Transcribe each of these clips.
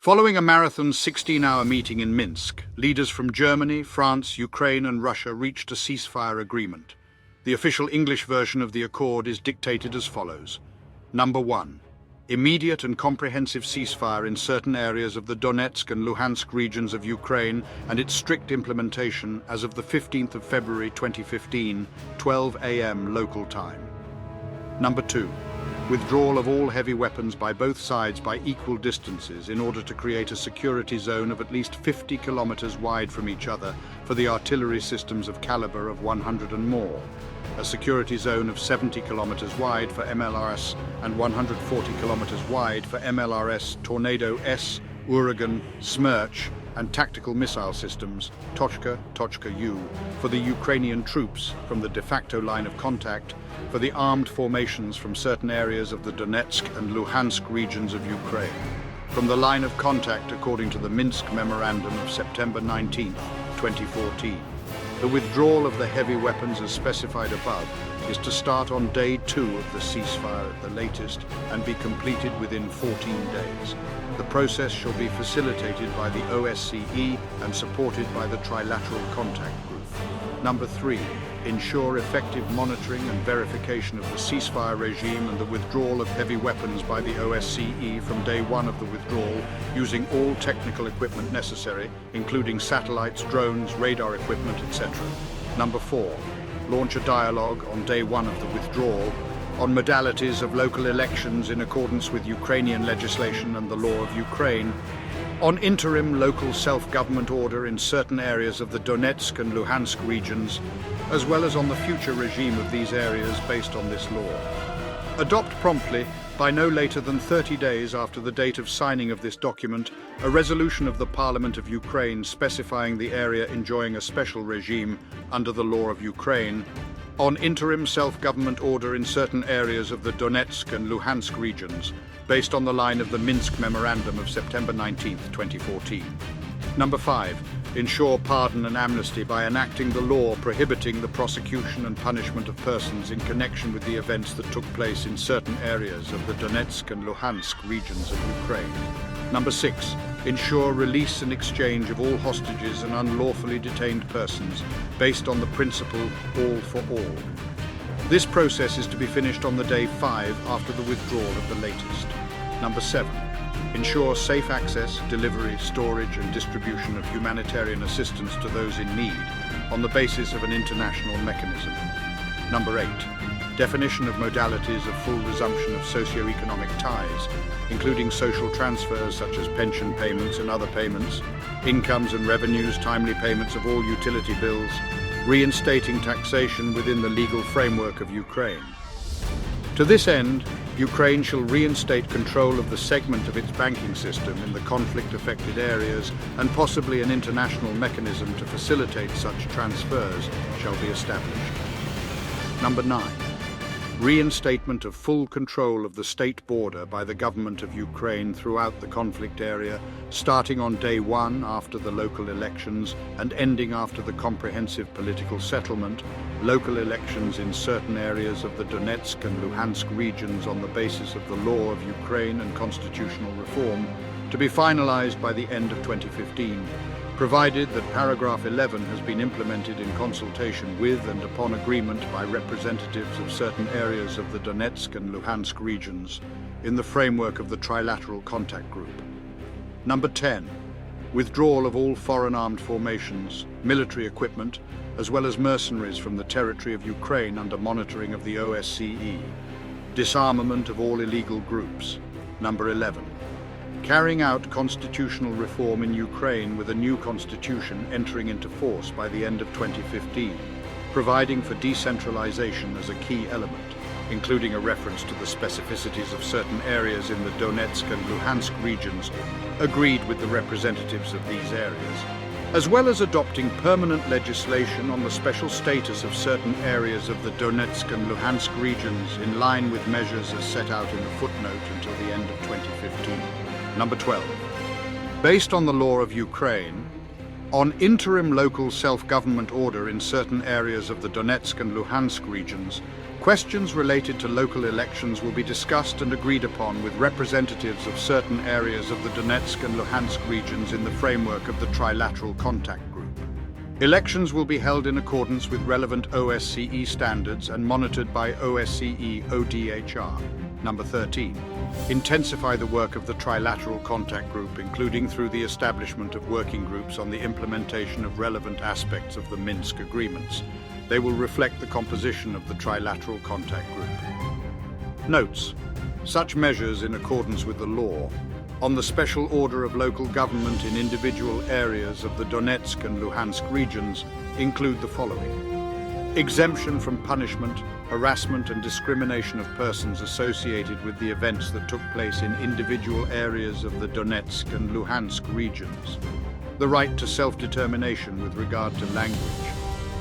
Following a marathon 16-hour meeting in Minsk, leaders from Germany, France, Ukraine and Russia reached a ceasefire agreement. The official English version of the accord is dictated as follows. Number 1. Immediate and comprehensive ceasefire in certain areas of the Donetsk and Luhansk regions of Ukraine and its strict implementation as of the 15th of February 2015, 12 a.m. local time. Number 2. Withdrawal of all heavy weapons by both sides by equal distances in order to create a security zone of at least 50 kilometers wide from each other for the artillery systems of caliber of 100 and more, a security zone of 70 kilometers wide for MLRS and 140 kilometers wide for MLRS Tornado S, Uragan, Smerch, and tactical missile systems, Tochka-U, for the Ukrainian troops from the de facto line of contact, for the armed formations from certain areas of the Donetsk and Luhansk regions of Ukraine, from the line of contact according to the Minsk Memorandum of September 19, 2014. The withdrawal of the heavy weapons as specified above is to start on day 2 of the ceasefire at the latest and be completed within 14 days. The process shall be facilitated by the OSCE and supported by the Trilateral Contact Group. Number 3. Ensure effective monitoring and verification of the ceasefire regime and the withdrawal of heavy weapons by the OSCE from day 1 of the withdrawal, using all technical equipment necessary, including satellites, drones, radar equipment, etc. Number 4. Launch a dialogue on day 1 of the withdrawal on modalities of local elections in accordance with Ukrainian legislation and the law of Ukraine, on interim local self-government order in certain areas of the Donetsk and Luhansk regions, as well as on the future regime of these areas based on this law. Adopt promptly, by no later than 30 days after the date of signing of this document, a resolution of the Parliament of Ukraine specifying the area enjoying a special regime under the law of Ukraine, on interim self-government order in certain areas of the Donetsk and Luhansk regions, based on the line of the Minsk Memorandum of September 19, 2014. Number 5. Ensure pardon and amnesty by enacting the law prohibiting the prosecution and punishment of persons in connection with the events that took place in certain areas of the Donetsk and Luhansk regions of Ukraine. Number 6. Ensure release and exchange of all hostages and unlawfully detained persons based on the principle all for all. This process is to be finished on the day 5 after the withdrawal of the latest. Number 7. Ensure safe access, delivery, storage and distribution of humanitarian assistance to those in need on the basis of an international mechanism. Number 8. Definition of modalities of full resumption of socio-economic ties, including social transfers such as pension payments and other payments, incomes and revenues, timely payments of all utility bills, reinstating taxation within the legal framework of Ukraine. To this end, Ukraine shall reinstate control of the segment of its banking system in the conflict-affected areas, and possibly an international mechanism to facilitate such transfers shall be established. Number 9. Reinstatement of full control of the state border by the government of Ukraine throughout the conflict area, starting on day 1 after the local elections and ending after the comprehensive political settlement, local elections in certain areas of the Donetsk and Luhansk regions on the basis of the law of Ukraine and constitutional reform, to be finalized by the end of 2015, provided that paragraph 11 has been implemented in consultation with and upon agreement by representatives of certain areas of the Donetsk and Luhansk regions in the framework of the Trilateral Contact Group. Number 10. Withdrawal of all foreign armed formations, military equipment, as well as mercenaries from the territory of Ukraine under monitoring of the OSCE. Disarmament of all illegal groups. Number 11. Carrying out constitutional reform in Ukraine with a new constitution entering into force by the end of 2015, providing for decentralization as a key element, including a reference to the specificities of certain areas in the Donetsk and Luhansk regions, agreed with the representatives of these areas, as well as adopting permanent legislation on the special status of certain areas of the Donetsk and Luhansk regions in line with measures as set out in the footnote until the end of 2015. Number 12. Based on the law of Ukraine, on interim local self-government order in certain areas of the Donetsk and Luhansk regions, Questions related to local elections will be discussed and agreed upon with representatives of certain areas of the Donetsk and Luhansk regions in the framework of the Trilateral Contact Group. Elections will be held in accordance with relevant OSCE standards and monitored by OSCE ODHR. Number 13. Intensify the work of the Trilateral Contact Group, including through the establishment of working groups on the implementation of relevant aspects of the Minsk Agreements. They will reflect the composition of the Trilateral Contact Group. Notes. Such measures in accordance with the law on the special order of local government in individual areas of the Donetsk and Luhansk regions include the following. Exemption from punishment, harassment and discrimination of persons associated with the events that took place in individual areas of the Donetsk and Luhansk regions. The right to self-determination with regard to language.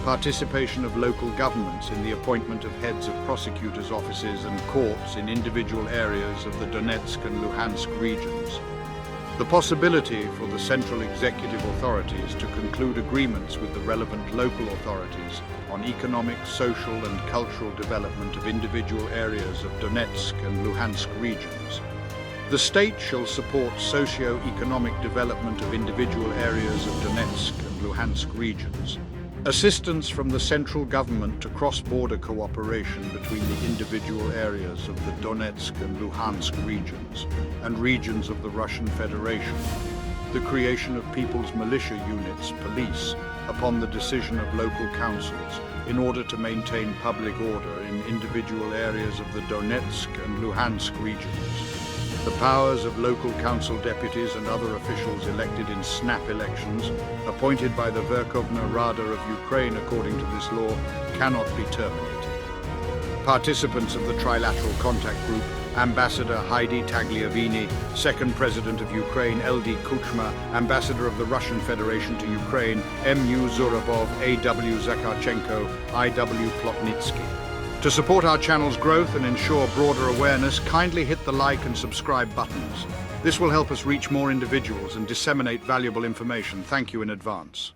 Participation of local governments in the appointment of heads of prosecutors' offices and courts in individual areas of the Donetsk and Luhansk regions. The possibility for the central executive authorities to conclude agreements with the relevant local authorities on economic, social and cultural development of individual areas of Donetsk and Luhansk regions. The state shall support socio-economic development of individual areas of Donetsk and Luhansk regions. Assistance from the central government to cross-border cooperation between the individual areas of the Donetsk and Luhansk regions and regions of the Russian Federation. The creation of people's militia units, police, upon the decision of local councils in order to maintain public order in individual areas of the Donetsk and Luhansk regions. The powers of local council deputies and other officials elected in snap elections, appointed by the Verkhovna Rada of Ukraine according to this law, cannot be terminated. Participants of the Trilateral Contact Group, Ambassador Heidi Tagliavini, Second President of Ukraine LD Kuchma, Ambassador of the Russian Federation to Ukraine MU Zurabov, AW Zakharchenko, IW Plotnitsky. To support our channel's growth and ensure broader awareness, kindly hit the like and subscribe buttons. This will help us reach more individuals and disseminate valuable information. Thank you in advance.